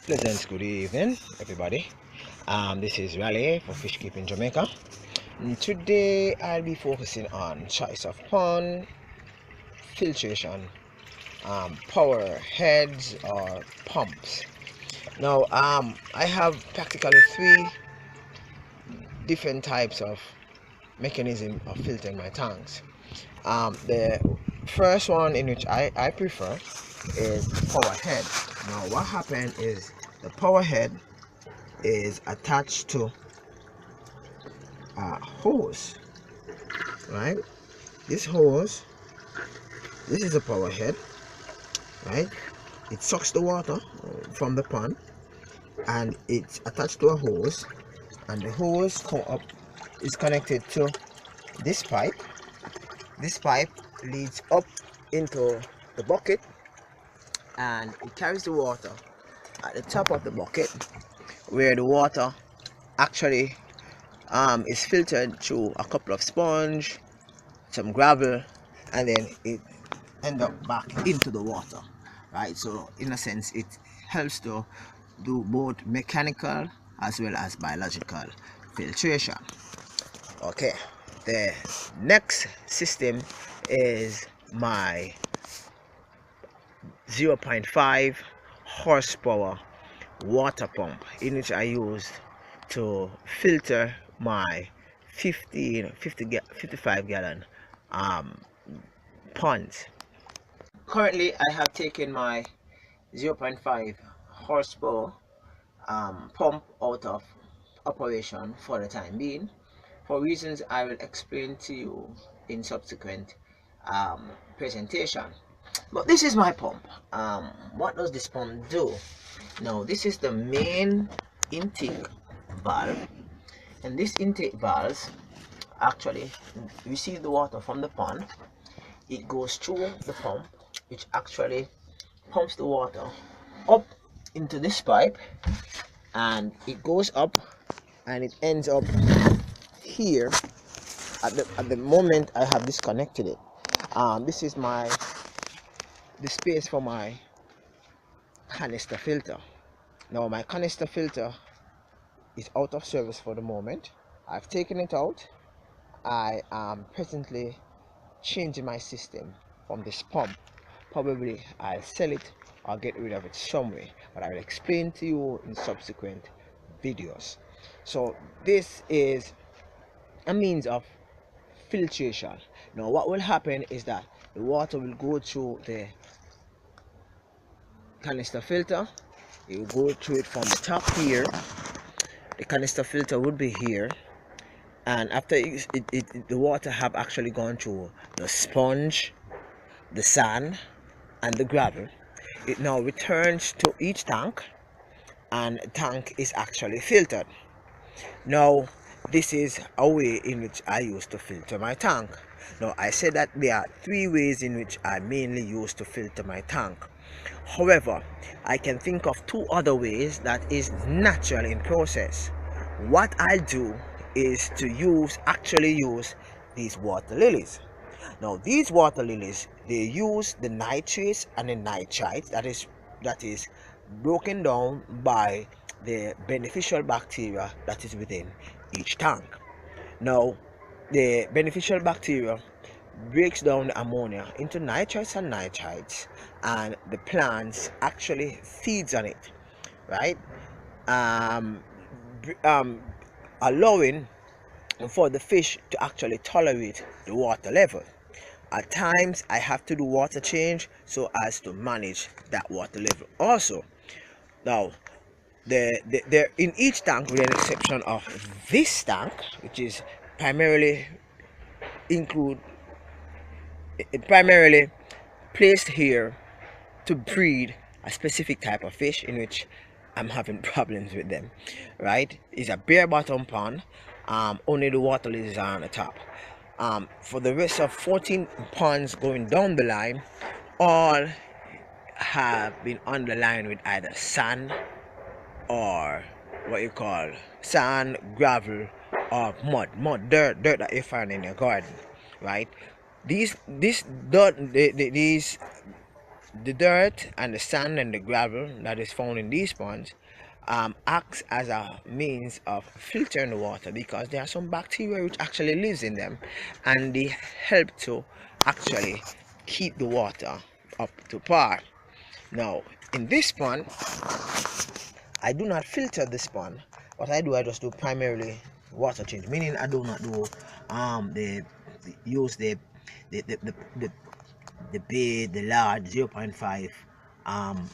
Pleasant good evening, everybody. This is Raleigh for Fish Keeping Jamaica. And today I'll be focusing on choice of pond, filtration, power heads or pumps. Now, I have practically three different types of mechanism of filtering my tanks. The first one in which I prefer is power head. Now, what happened is the power head is attached to a hose, right? This hose, this is a power head, right? It sucks the water from the pond and it's attached to a hose, and the hose is connected to this pipe. This pipe leads up into the bucket and it carries the water at the top of the bucket, where the water actually is filtered through a couple of sponge, some gravel, and then it end up back into the water, right? So in a sense it helps to do both mechanical as well as biological filtration. Okay, the next system is my 0.5 horsepower water pump, in which I use to filter my 55 gallon ponds. Currently I have taken my 0.5 horsepower pump out of operation for the time being, for reasons I will explain to you in subsequent presentation. But this is my pump. What does this pump do? Now, this is the main intake valve, and this intake valve actually receive the water from the pond. It goes through the pump, which actually pumps the water up into this pipe, and it goes up and it ends up here. At the moment I have disconnected it. This is the space for my canister filter. Now my canister filter is out of service for the moment. I've taken it out. I am presently changing my system from this pump. Probably I'll sell it or get rid of it somewhere, but I will explain to you in subsequent videos. So this is a means of filtration. Now what will happen is that the water will go through the canister filter. It will go through it from the top here. The canister filter would be here, and after the water have actually gone through the sponge, the sand, and the gravel, it now returns to each tank, and the tank is actually filtered. Now this is a way in which I use to filter my tank. Now I said that there are three ways in which I mainly use to filter my tank. However, I can think of two other ways that is natural in process. What I do is to actually use these water lilies. Now these water lilies, they use the nitrates and the nitrites that is broken down by the beneficial bacteria that is within each tank. Now the beneficial bacteria breaks down the ammonia into nitrites and nitrites, and the plants actually feeds on it, right? um, Allowing for the fish to actually tolerate the water level. At times I have to do water change so as to manage that water level also. Now there in each tank, with an exception of this tank, which is primarily include primarily placed here to breed a specific type of fish, in which I'm having problems with them, right? It's a bare bottom pond. Only the water lilies are on the top. For the rest of 14 ponds going down the line, all have been underlined with either sand or what you call sand, gravel, or dirt that you find in your garden, right? These dirt, these the dirt and the sand and the gravel that is found in these ponds acts as a means of filtering the water, because there are some bacteria which actually lives in them, and they help to actually keep the water up to par. Now in this pond, I do not filter this pond. What I do, I just do primarily water change, meaning I do not do use the the, the, the the big, the large 0.5 um,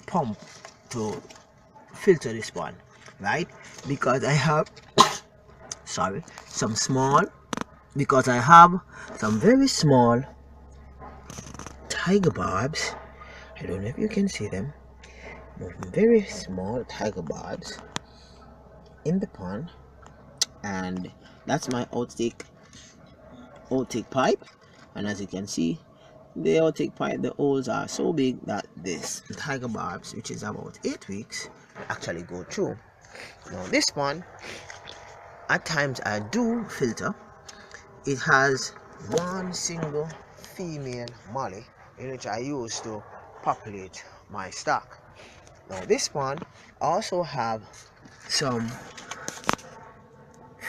pump to filter this one, right? Because I have sorry, some small, because I have some very small tiger barbs. I don't know if you can see them, but very small tiger barbs in the pond, and that's my outtake pipe. And as you can see, the outtake pipe, the holes are so big that this tiger barbs, which is about 8 weeks, actually go through. Now this one, at times I do filter. It has one single female molly in which I use to populate my stock. Now this one also have some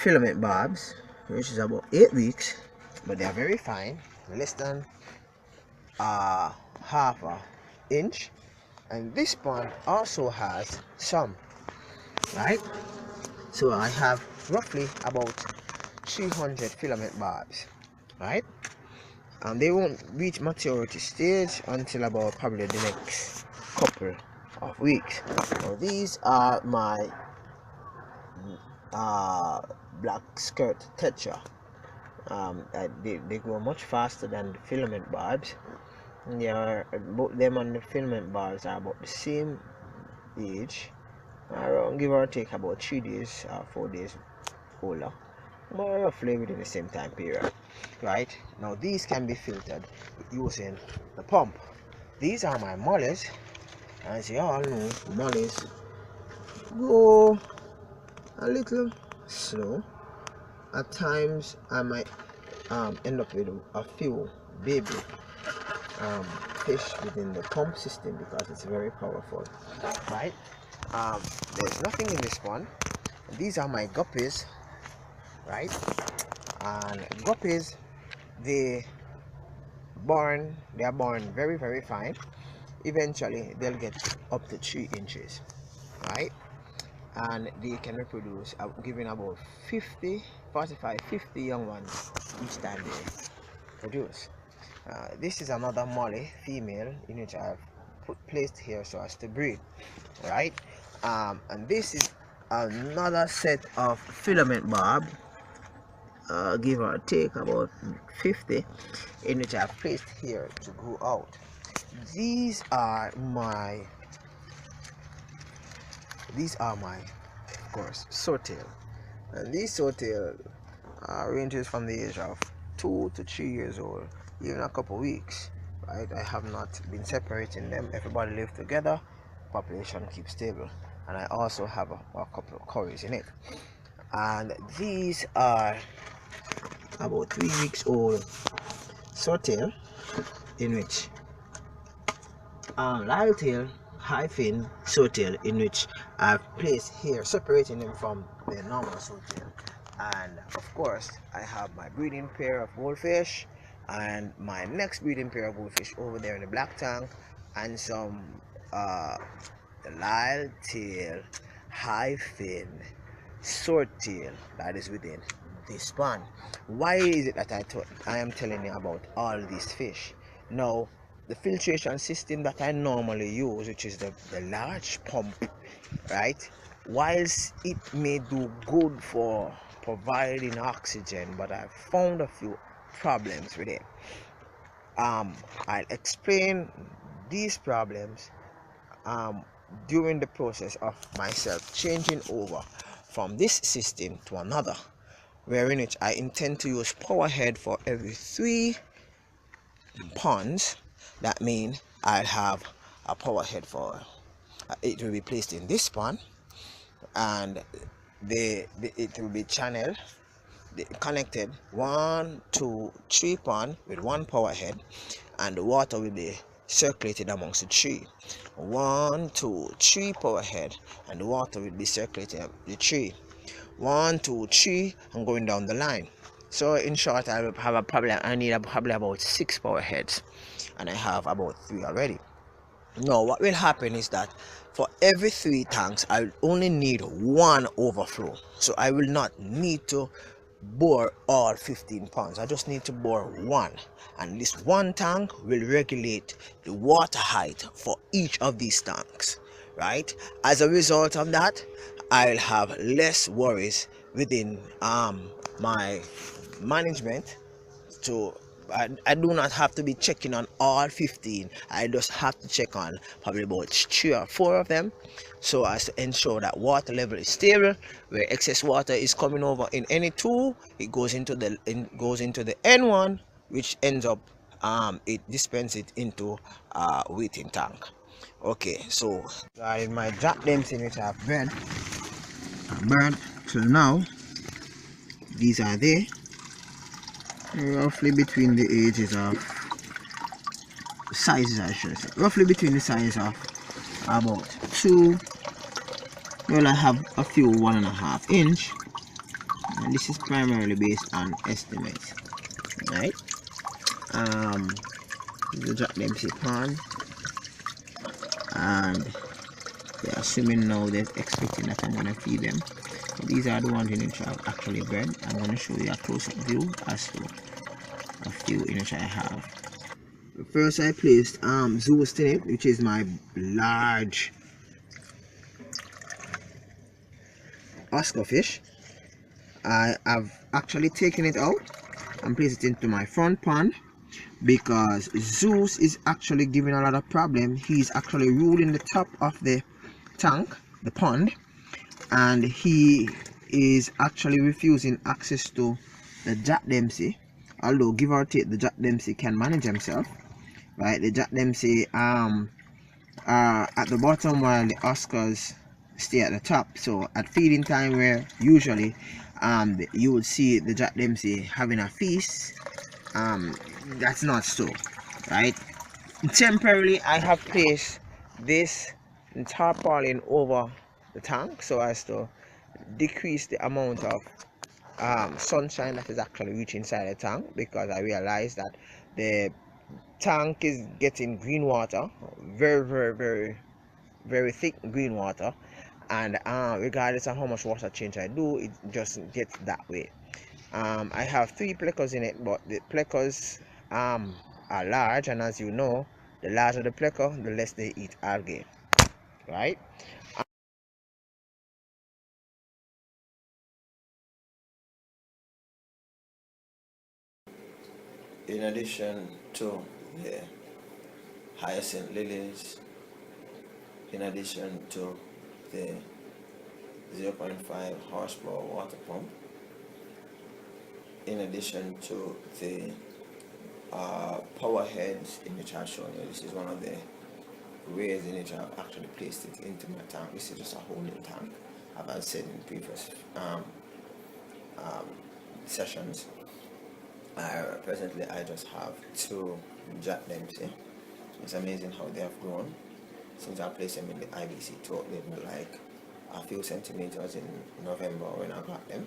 filament barbs, which is about 8 weeks, but they are very fine, less than half a inch. And this pond also has some, right? So I have roughly about 300 filament barbs, right? And they won't reach maturity stage until about probably the next couple of weeks. Now these are my black skirt tetra. They grow much faster than the filament barbs. They are, both them and the filament barbs are about the same age, around give or take about 3 days or 4 days older, but roughly within the same time period, right? Now these can be filtered using the pump. These are my mollies. As you all know, mollies go a little slow. At times I might end up with a few baby fish within the pump system because it's very powerful, right? There's nothing in this one. These are my guppies, right? And guppies, they are born very, very fine. Eventually they'll get up to 3 inches, right? And they can reproduce, giving about 50 young ones each time they produce. This is another molly female in which I've placed here so as to breed, right? And this is another set of filament barb, give or take about 50, in which I've placed here to grow out. These are my of course swordtail, and these swordtail ranges from the age of 2 to 3 years old, even a couple weeks, right? I have not been separating them. Everybody live together, population keeps stable, and I also have a couple of curries in it. And these are about 3 weeks old swordtail, in which lyre-tail, high fin swordtail, in which I've placed here, separating them from the normal swordtail. And of course I have my breeding pair of goldfish and my next breeding pair of goldfish over there in the black tank, and some lyre-tail, high fin swordtail that is within this pond. Why is it that I am telling you about all these fish? Now, the filtration system that I normally use, which is the large pump, right, whilst it may do good for providing oxygen, but I found a few problems with it. I'll explain these problems during the process of myself changing over from this system to another, wherein which I intend to use power head for every 3 ponds. That means I'll have a power head for it will be placed in this pond, and it will be channeled, connected 1, 2, 3 pond with 1 power head, and the water will be circulated amongst the tree. 1, 2, 3 power head, and the water will be circulating up the tree. 1, 2, 3, and going down the line. So in short, I will have I need probably about 6 power heads, and I have about 3 already. Now what will happen is that for every 3 tanks I will only need 1 overflow, so I will not need to bore all 15 pounds. I just need to bore 1, and this 1 tank will regulate the water height for each of these tanks, right? As a result of that, I'll have less worries within my management. So I do not have to be checking on all 15. I just have to check on probably about 3 or 4 of them, so as to ensure that water level is stable. Where excess water is coming over in any tool, it goes into the N1, which ends up it dispenses it into waiting tank. Okay, so in my drop dams in which I've burned till now, these are there roughly between the ages of sizes, I should say, roughly between the size of about 2, well, I have a few 1.5 inch, and this is primarily based on estimates, right? The Jack Dempsey pond, and they're assuming now they're expecting that I'm going to feed them. These are the ones in which I've actually bred. I'm going to show you a close-up view as to a few in which I have. First I placed Zeus in it, which is my large Oscar fish. I have actually taken it out and placed it into my front pond because Zeus is actually giving a lot of problem. He's actually ruling the top of the tank, the pond, and he is actually refusing access to the Jack Dempsey. Although give or take, the Jack Dempsey can manage himself, right? The Jack Dempsey are at the bottom while the Oscars stay at the top. So at feeding time, where usually you would see the Jack Dempsey having a feast, that's not so, right? Temporarily I have placed this tarpaulin over the tank so as to decrease the amount of sunshine that is actually reaching inside the tank, because I realized that the tank is getting green water, very thick green water, and regardless of how much water change I do, it just gets that way. I have 3 plecos in it, but the plecos are large, and as you know, the larger the pleco, the less they eat algae, right? In addition to the hyacinth lilies, in addition to the 0.5 horsepower water pump, in addition to the power heads in which I've shown you, this is one of the ways in which I've actually placed it into my tank. This is just a holding tank, as I said in previous sessions. Presently I just have 2 Jack Dempsey. It's amazing how they have grown since I placed them in the IBC tote. They were like a few centimeters in November when I got them,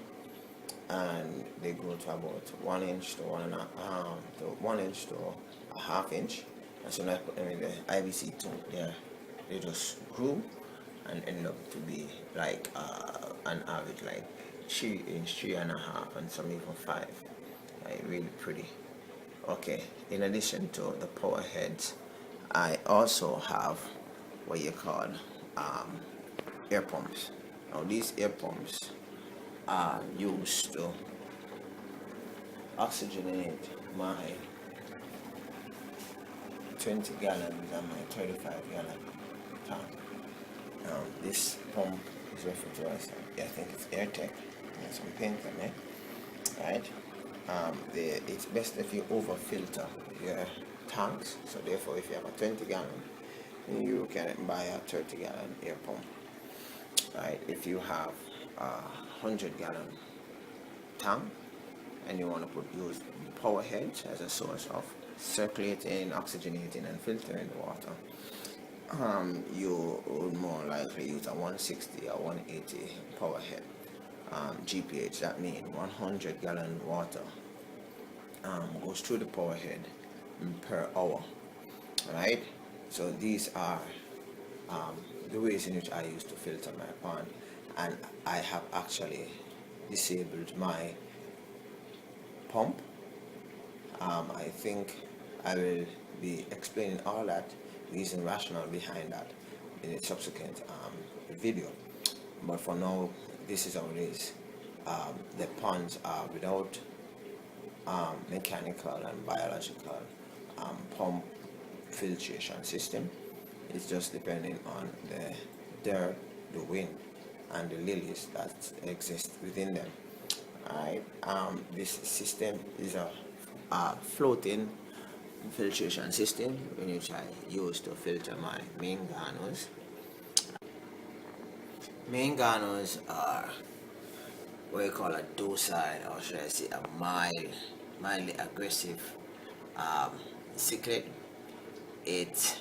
and they grew to about 1 inch to 1 inch to a half inch. And so when I put them in the IBC tote, they just grew and ended up to be like an average like 3 inch, 3.5, and some even 5. Like really pretty. Okay, in addition to the power heads, I also have what you call air pumps. Now these air pumps are used to oxygenate my 20 gallons and my 35-gallon tank. This pump is referred to as, I think it's AirTech. There's some paint on it, right? It's best if you over filter your tanks, so therefore if you have a 20 gallon, you can buy a 30-gallon air pump, right? If you have a 100-gallon tank and you want to use the power head as a source of circulating, oxygenating, and filtering the water, you would more likely use a 160 or 180 power head. GPH, that means 100 gallon water goes through the power head per hour, right? So these are the ways in which I use to filter my pond, and I have actually disabled my pump. I think I will be explaining all that, reason rationale behind that, in a subsequent video. But for now, this is how it is. The ponds are without mechanical and biological pump filtration system. It's just depending on the dirt, the wind, and the lilies that exist within them. Alright, this system is a floating filtration system which I use to filter my main garners. Main garners are what you call a docile, or should I say a mildly aggressive cichlid. It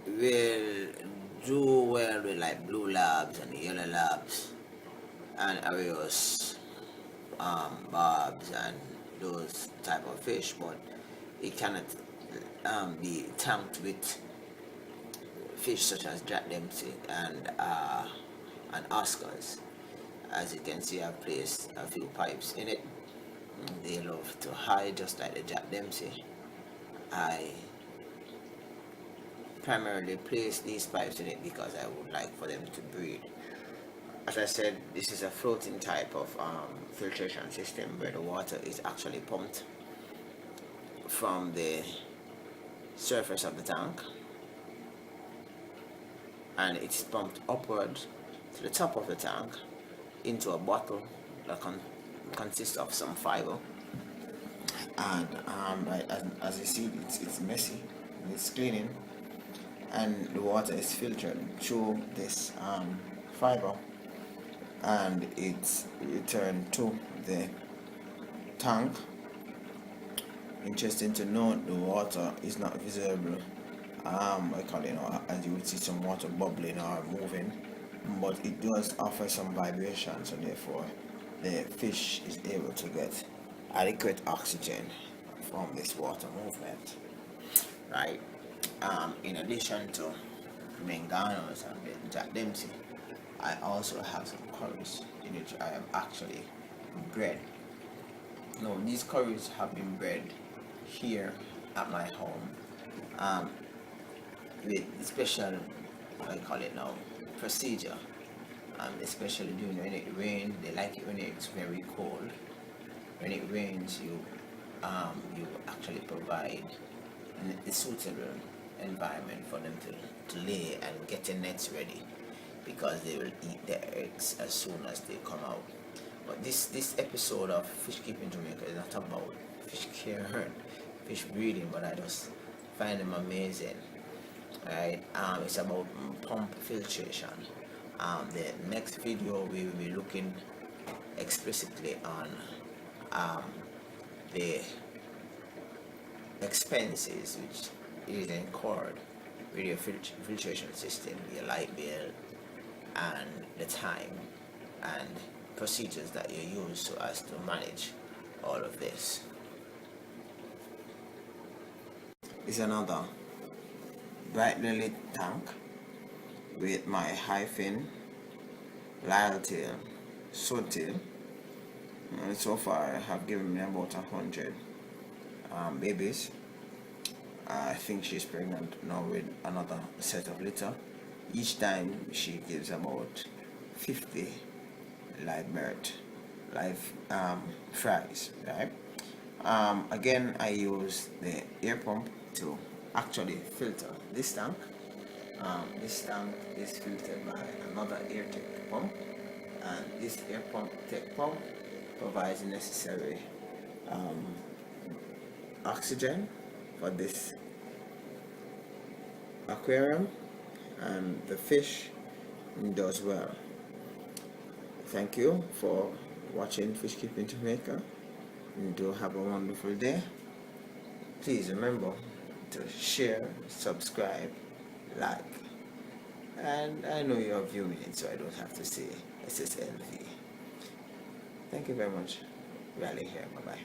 will do well with like blue labs and yellow labs and arios, barbs and those type of fish, but it cannot be tanked with fish such as Jack Dempsey and Oscars. As you can see, I've placed a few pipes in it. They love to hide just like the Jack Dempsey. I primarily place these pipes in it because I would like for them to breed. As I said, this is a floating type of filtration system where the water is actually pumped from the surface of the tank and it's pumped upwards to the top of the tank into a bottle that consists of some fiber, and as you see, it's messy, it's cleaning, and the water is filtered through this fiber and it's returned to the tank. Interesting to note, the water is not visible. As you would see some water bubbling or moving, but it does offer some vibration, so therefore the fish is able to get adequate oxygen from this water movement, right? In addition to manganos and Jack Dempsey, I also have some curries in which I have actually bred. Now these curries have been bred here at my home with special, procedure, especially during when it rains. They like it when it's very cold. When it rains, you actually provide a suitable environment for them to lay and get the nets ready, because they will eat their eggs as soon as they come out. But this episode of Fish Keeping Jamaica is not about fish care, fish breeding, but I just find them amazing. Right? It's about pump filtration. The next video we will be looking explicitly on the expenses which is incurred with your filtration system, your light bill, and the time and procedures that you use so as to manage all of this. It's another brightly lit tank with my hyphen, lyre-tail, swordtail. And so far I have given me about 100 babies. I think she's pregnant now with another set of litter. Each time she gives about 50 live fries, right? Again, I use the air pump to actually filter this tank. This tank is filtered by another air tech pump, and this air pump tech pump provides the necessary oxygen for this aquarium, and the fish does well. Thank you for watching Fish Keeping Jamaica. You do have a wonderful day. Please remember to share, subscribe, like. And I know you're viewing it, so I don't have to say SSLV. Thank you very much. Rally here. Bye-bye.